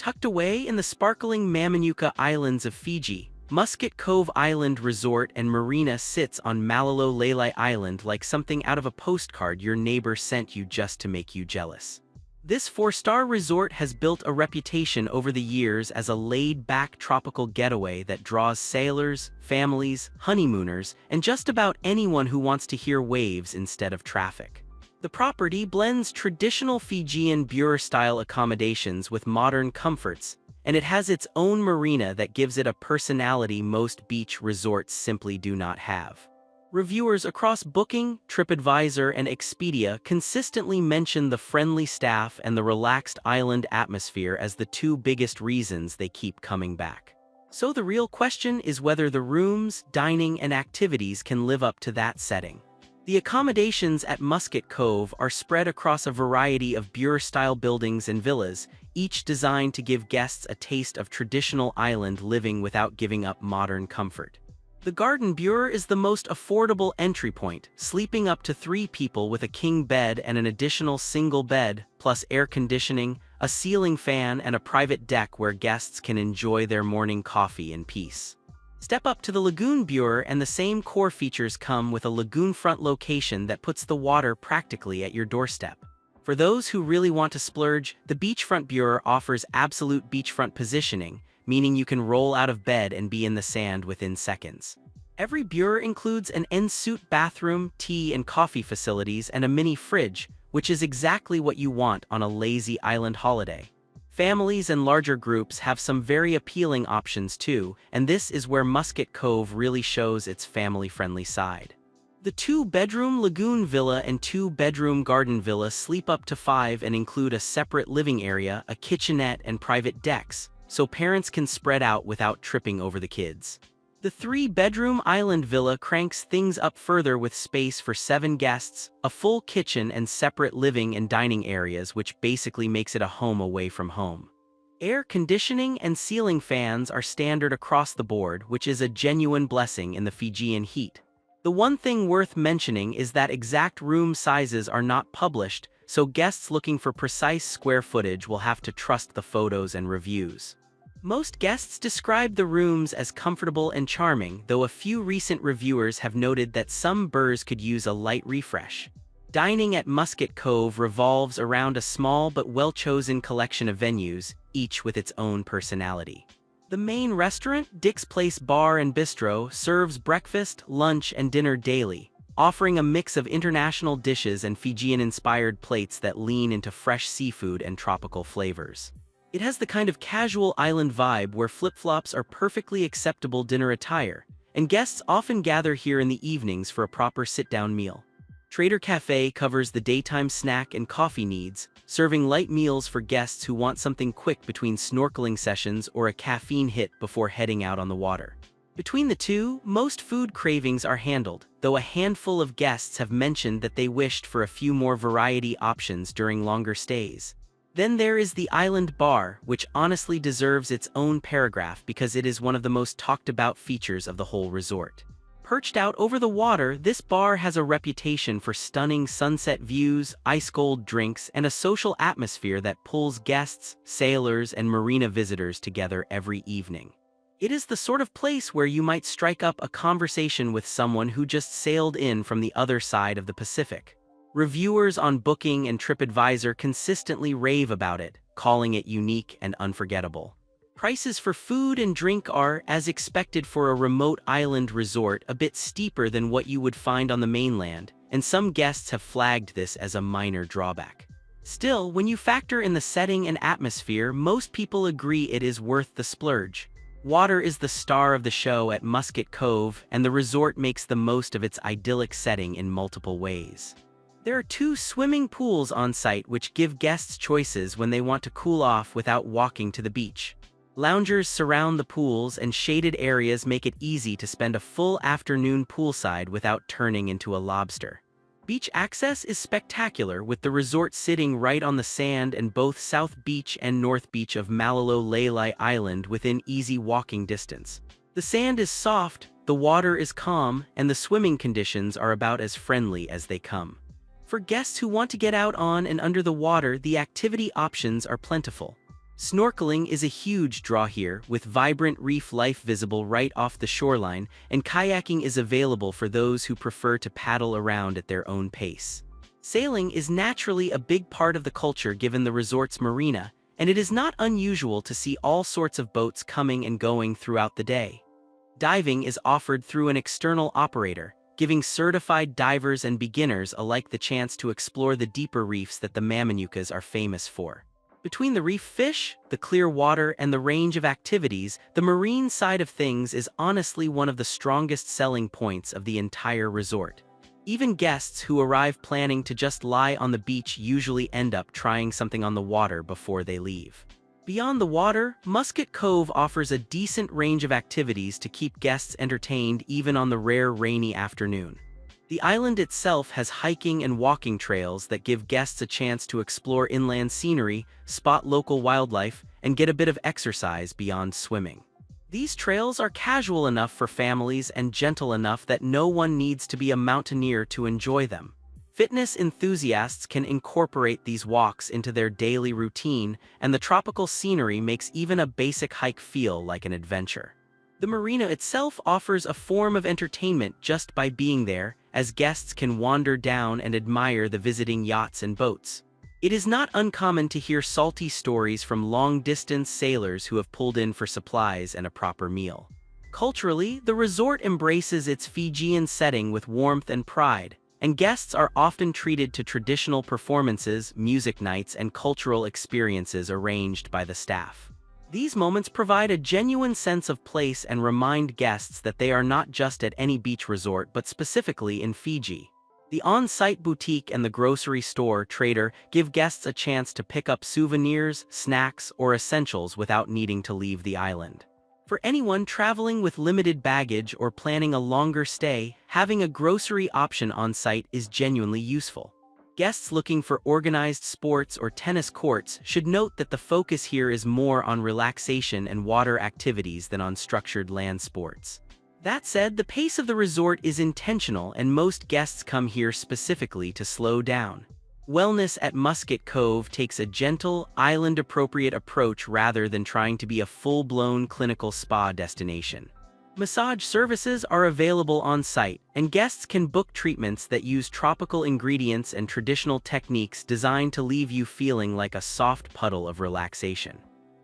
Tucked away in the sparkling Mamanuca Islands of Fiji, Musket Cove Island Resort and Marina sits on Malolo Lailai Island like something out of a postcard your neighbor sent you just to make you jealous. This four-star resort has built a reputation over the years as a laid-back tropical getaway that draws sailors, families, honeymooners, and just about anyone who wants to hear waves instead of traffic. The property blends traditional Fijian Bure-style accommodations with modern comforts, and it has its own marina that gives it a personality most beach resorts simply do not have. Reviewers across Booking, TripAdvisor, and Expedia consistently mention the friendly staff and the relaxed island atmosphere as the two biggest reasons they keep coming back. So the real question is whether the rooms, dining, and activities can live up to that setting. The accommodations at Musket Cove are spread across a variety of Bure-style buildings and villas, each designed to give guests a taste of traditional island living without giving up modern comfort. The Garden Bure is the most affordable entry point, sleeping up to 3 people with a king bed and an additional single bed, plus air conditioning, a ceiling fan, and a private deck where guests can enjoy their morning coffee in peace. Step up to the Lagoon Bure and the same core features come with a lagoon-front location that puts the water practically at your doorstep. For those who really want to splurge, the Beachfront Bure offers absolute beachfront positioning, meaning you can roll out of bed and be in the sand within seconds. Every Bure includes an en-suite bathroom, tea and coffee facilities, and a mini fridge, which is exactly what you want on a lazy island holiday. Families and larger groups have some very appealing options too, and this is where Musket Cove really shows its family-friendly side. The 2-bedroom Lagoon Villa and 2-bedroom Garden Villa sleep up to 5 and include a separate living area, a kitchenette, and private decks, so parents can spread out without tripping over the kids. The 3-bedroom Island Villa cranks things up further with space for 7 guests, a full kitchen, and separate living and dining areas, which basically makes it a home away from home. Air conditioning and ceiling fans are standard across the board, which is a genuine blessing in the Fijian heat. The one thing worth mentioning is that exact room sizes are not published, so guests looking for precise square footage will have to trust the photos and reviews. Most guests describe the rooms as comfortable and charming, though a few recent reviewers have noted that some Bures could use a light refresh. Dining at Musket Cove revolves around a small but well-chosen collection of venues, each with its own personality. The main restaurant, Dick's Place Bar and Bistro, serves breakfast, lunch, and dinner daily, offering a mix of international dishes and Fijian-inspired plates that lean into fresh seafood and tropical flavors. It has the kind of casual island vibe where flip-flops are perfectly acceptable dinner attire, and guests often gather here in the evenings for a proper sit-down meal. Trader Cafe covers the daytime snack and coffee needs, serving light meals for guests who want something quick between snorkeling sessions or a caffeine hit before heading out on the water. Between the two, most food cravings are handled, though a handful of guests have mentioned that they wished for a few more variety options during longer stays. Then there is the Island Bar, which honestly deserves its own paragraph because it is one of the most talked about features of the whole resort. Perched out over the water, this bar has a reputation for stunning sunset views, ice-cold drinks, and a social atmosphere that pulls guests, sailors, and marina visitors together every evening. It is the sort of place where you might strike up a conversation with someone who just sailed in from the other side of the Pacific. Reviewers on Booking and TripAdvisor consistently rave about it, calling it unique and unforgettable. Prices for food and drink are, as expected for a remote island resort, a bit steeper than what you would find on the mainland, and some guests have flagged this as a minor drawback. Still, when you factor in the setting and atmosphere, most people agree it is worth the splurge. Water is the star of the show at Musket Cove, and the resort makes the most of its idyllic setting in multiple ways. There are 2 swimming pools on site which give guests choices when they want to cool off without walking to the beach. Loungers surround the pools, and shaded areas make it easy to spend a full afternoon poolside without turning into a lobster. Beach access is spectacular, with the resort sitting right on the sand and both South Beach and North Beach of Malolo Lailai Island within easy walking distance. The sand is soft, the water is calm, and the swimming conditions are about as friendly as they come. For guests who want to get out on and under the water, the activity options are plentiful. Snorkeling is a huge draw here, with vibrant reef life visible right off the shoreline, and kayaking is available for those who prefer to paddle around at their own pace. Sailing is naturally a big part of the culture given the resort's marina, and it is not unusual to see all sorts of boats coming and going throughout the day. Diving is offered through an external operator, giving certified divers and beginners alike the chance to explore the deeper reefs that the Mamanucas are famous for. Between the reef fish, the clear water, and the range of activities, the marine side of things is honestly one of the strongest selling points of the entire resort. Even guests who arrive planning to just lie on the beach usually end up trying something on the water before they leave. Beyond the water, Musket Cove offers a decent range of activities to keep guests entertained even on the rare rainy afternoon. The island itself has hiking and walking trails that give guests a chance to explore inland scenery, spot local wildlife, and get a bit of exercise beyond swimming. These trails are casual enough for families and gentle enough that no one needs to be a mountaineer to enjoy them. Fitness enthusiasts can incorporate these walks into their daily routine, and the tropical scenery makes even a basic hike feel like an adventure. The marina itself offers a form of entertainment just by being there, as guests can wander down and admire the visiting yachts and boats. It is not uncommon to hear salty stories from long-distance sailors who have pulled in for supplies and a proper meal. Culturally, the resort embraces its Fijian setting with warmth and pride, and guests are often treated to traditional performances, music nights, and cultural experiences arranged by the staff. These moments provide a genuine sense of place and remind guests that they are not just at any beach resort but specifically in Fiji. The on-site boutique and the grocery store trader give guests a chance to pick up souvenirs, snacks, or essentials without needing to leave the island. For anyone traveling with limited baggage or planning a longer stay, having a grocery option on site is genuinely useful. Guests looking for organized sports or tennis courts should note that the focus here is more on relaxation and water activities than on structured land sports. That said, the pace of the resort is intentional and most guests come here specifically to slow down. Wellness at Musket Cove takes a gentle, island-appropriate approach rather than trying to be a full-blown clinical spa destination. Massage services are available on site, and guests can book treatments that use tropical ingredients and traditional techniques designed to leave you feeling like a soft puddle of relaxation.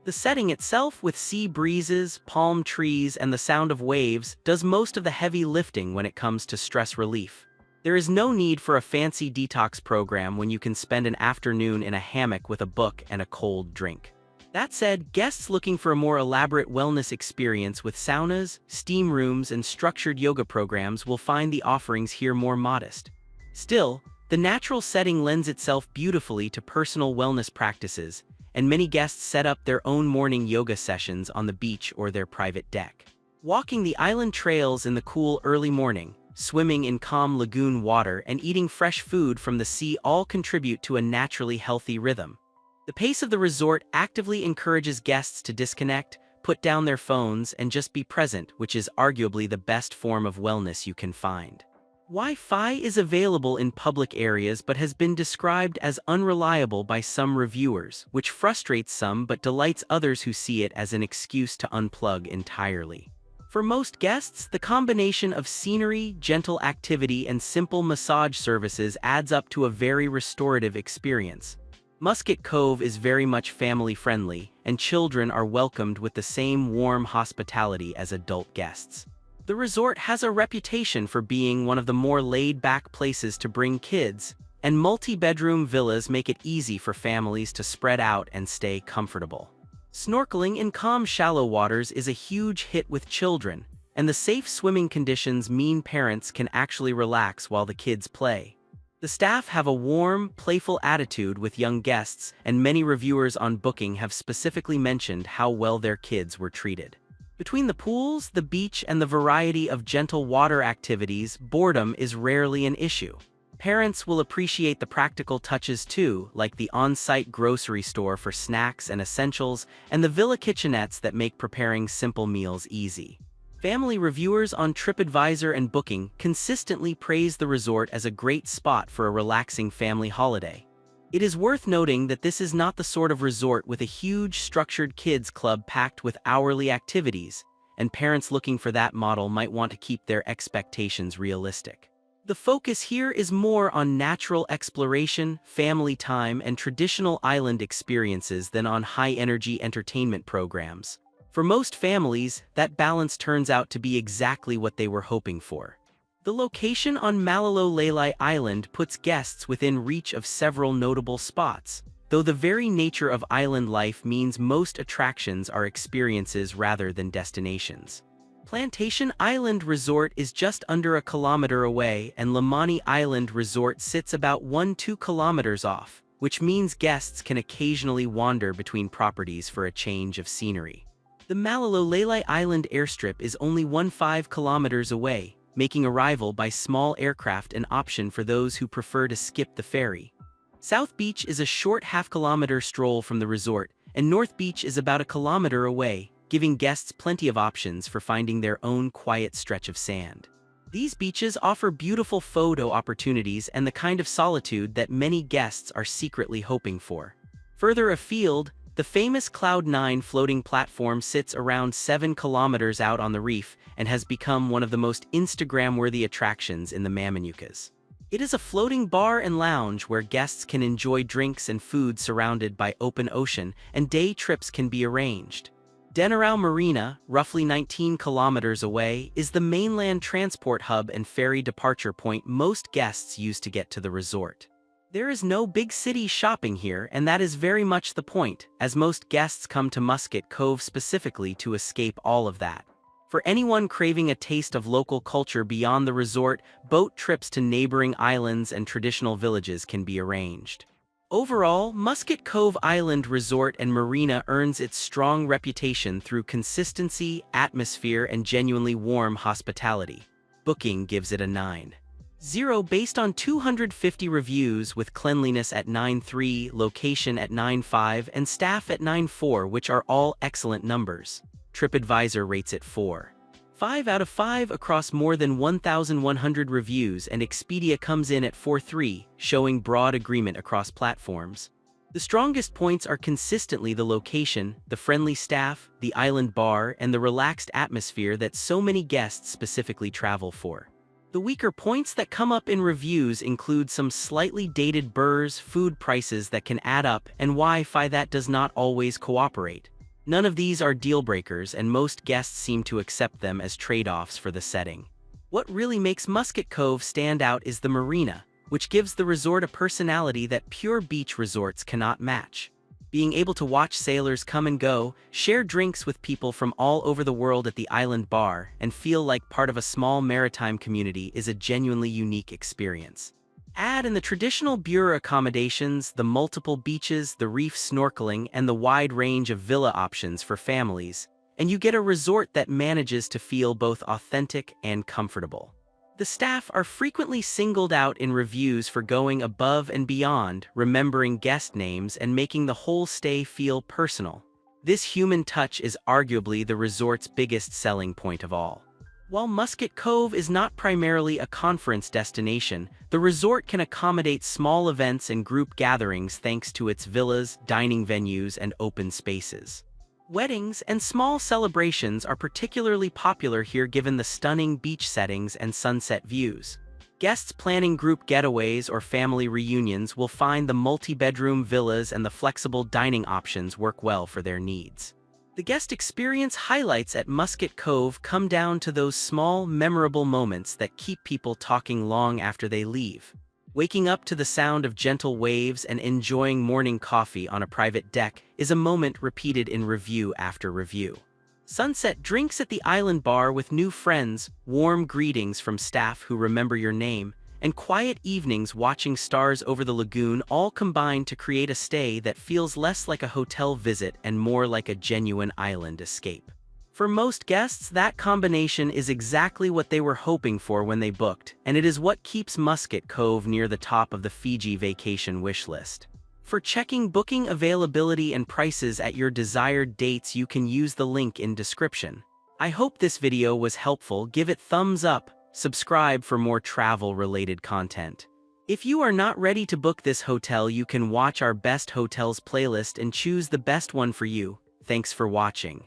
The setting itself, with sea breezes, palm trees, and the sound of waves, does most of the heavy lifting when it comes to stress relief. There is no need for a fancy detox program when you can spend an afternoon in a hammock with a book and a cold drink. That said, guests looking for a more elaborate wellness experience with saunas, steam rooms, and structured yoga programs will find the offerings here more modest. Still, the natural setting lends itself beautifully to personal wellness practices, and many guests set up their own morning yoga sessions on the beach or their private deck. Walking the island trails in the cool early morning, swimming in calm lagoon water, and eating fresh food from the sea all contribute to a naturally healthy rhythm. The pace of the resort actively encourages guests to disconnect, put down their phones, and just be present, which is arguably the best form of wellness you can find. Wi-Fi is available in public areas but has been described as unreliable by some reviewers, which frustrates some but delights others who see it as an excuse to unplug entirely. For most guests, the combination of scenery, gentle activity, and simple massage services adds up to a very restorative experience. Musket Cove is very much family-friendly, and children are welcomed with the same warm hospitality as adult guests. The resort has a reputation for being one of the more laid-back places to bring kids, and multi-bedroom villas make it easy for families to spread out and stay comfortable. Snorkeling in calm shallow waters is a huge hit with children, and the safe swimming conditions mean parents can actually relax while the kids play. The staff have a warm, playful attitude with young guests, and many reviewers on Booking have specifically mentioned how well their kids were treated. Between the pools, the beach, and the variety of gentle water activities, boredom is rarely an issue. Parents will appreciate the practical touches too, like the on-site grocery store for snacks and essentials, and the villa kitchenettes that make preparing simple meals easy. Family reviewers on TripAdvisor and Booking consistently praise the resort as a great spot for a relaxing family holiday. It is worth noting that this is not the sort of resort with a huge structured kids club packed with hourly activities, and parents looking for that model might want to keep their expectations realistic. The focus here is more on natural exploration, family time, and traditional island experiences than on high-energy entertainment programs. For most families, that balance turns out to be exactly what they were hoping for. The location on Malolo Lailai Island puts guests within reach of several notable spots, though the very nature of island life means most attractions are experiences rather than destinations. Plantation Island Resort is just under a kilometer away, and Lamani Island Resort sits about 1–2 kilometers off, which means guests can occasionally wander between properties for a change of scenery. The Malolo Lailai Island airstrip is only 1–5 kilometers away, making arrival by small aircraft an option for those who prefer to skip the ferry. South Beach is a short half-kilometer stroll from the resort, and North Beach is about a kilometer away, giving guests plenty of options for finding their own quiet stretch of sand. These beaches offer beautiful photo opportunities and the kind of solitude that many guests are secretly hoping for. Further afield, the famous Cloud 9 floating platform sits around 7 kilometers out on the reef and has become one of the most Instagram-worthy attractions in the Mamanucas. It is a floating bar and lounge where guests can enjoy drinks and food surrounded by open ocean, and day trips can be arranged. Denarau Marina, roughly 19 kilometers away, is the mainland transport hub and ferry departure point most guests use to get to the resort. There is no big city shopping here, and that is very much the point, as most guests come to Musket Cove specifically to escape all of that. For anyone craving a taste of local culture beyond the resort, boat trips to neighboring islands and traditional villages can be arranged. Overall, Musket Cove Island Resort and Marina earns its strong reputation through consistency, atmosphere, and genuinely warm hospitality. Booking gives it a 9.0 based on 250 reviews, with cleanliness at 9.3, location at 9.5, and staff at 9.4, which are all excellent numbers. TripAdvisor rates it 4.5 out of 5 across more than 1,100 reviews, and Expedia comes in at 4.3, showing broad agreement across platforms. The strongest points are consistently the location, the friendly staff, the island bar, and the relaxed atmosphere that so many guests specifically travel for. The weaker points that come up in reviews include some slightly dated burrs, food prices that can add up, and Wi-Fi that does not always cooperate. None of these are deal-breakers, and most guests seem to accept them as trade-offs for the setting. What really makes Musket Cove stand out is the marina, which gives the resort a personality that pure beach resorts cannot match. Being able to watch sailors come and go, share drinks with people from all over the world at the island bar, and feel like part of a small maritime community is a genuinely unique experience. Add in the traditional Bure accommodations, the multiple beaches, the reef snorkeling, and the wide range of villa options for families, and you get a resort that manages to feel both authentic and comfortable. The staff are frequently singled out in reviews for going above and beyond, remembering guest names and making the whole stay feel personal. This human touch is arguably the resort's biggest selling point of all. While Musket Cove is not primarily a conference destination, the resort can accommodate small events and group gatherings thanks to its villas, dining venues, and open spaces. Weddings and small celebrations are particularly popular here given the stunning beach settings and sunset views. Guests planning group getaways or family reunions will find the multi-bedroom villas and the flexible dining options work well for their needs. The guest experience highlights at Musket Cove come down to those small, memorable moments that keep people talking long after they leave. Waking up to the sound of gentle waves and enjoying morning coffee on a private deck is a moment repeated in review after review. Sunset drinks at the island bar with new friends, warm greetings from staff who remember your name, and quiet evenings watching stars over the lagoon all combine to create a stay that feels less like a hotel visit and more like a genuine island escape. For most guests, that combination is exactly what they were hoping for when they booked, and it is what keeps Musket Cove near the top of the Fiji vacation wish list. For checking booking availability and prices at your desired dates, you can use the link in description. I hope this video was helpful. Give it thumbs up. Subscribe for more travel-related content. If you are not ready to book this hotel, you can watch our best hotels playlist and choose the best one for you. Thanks for watching.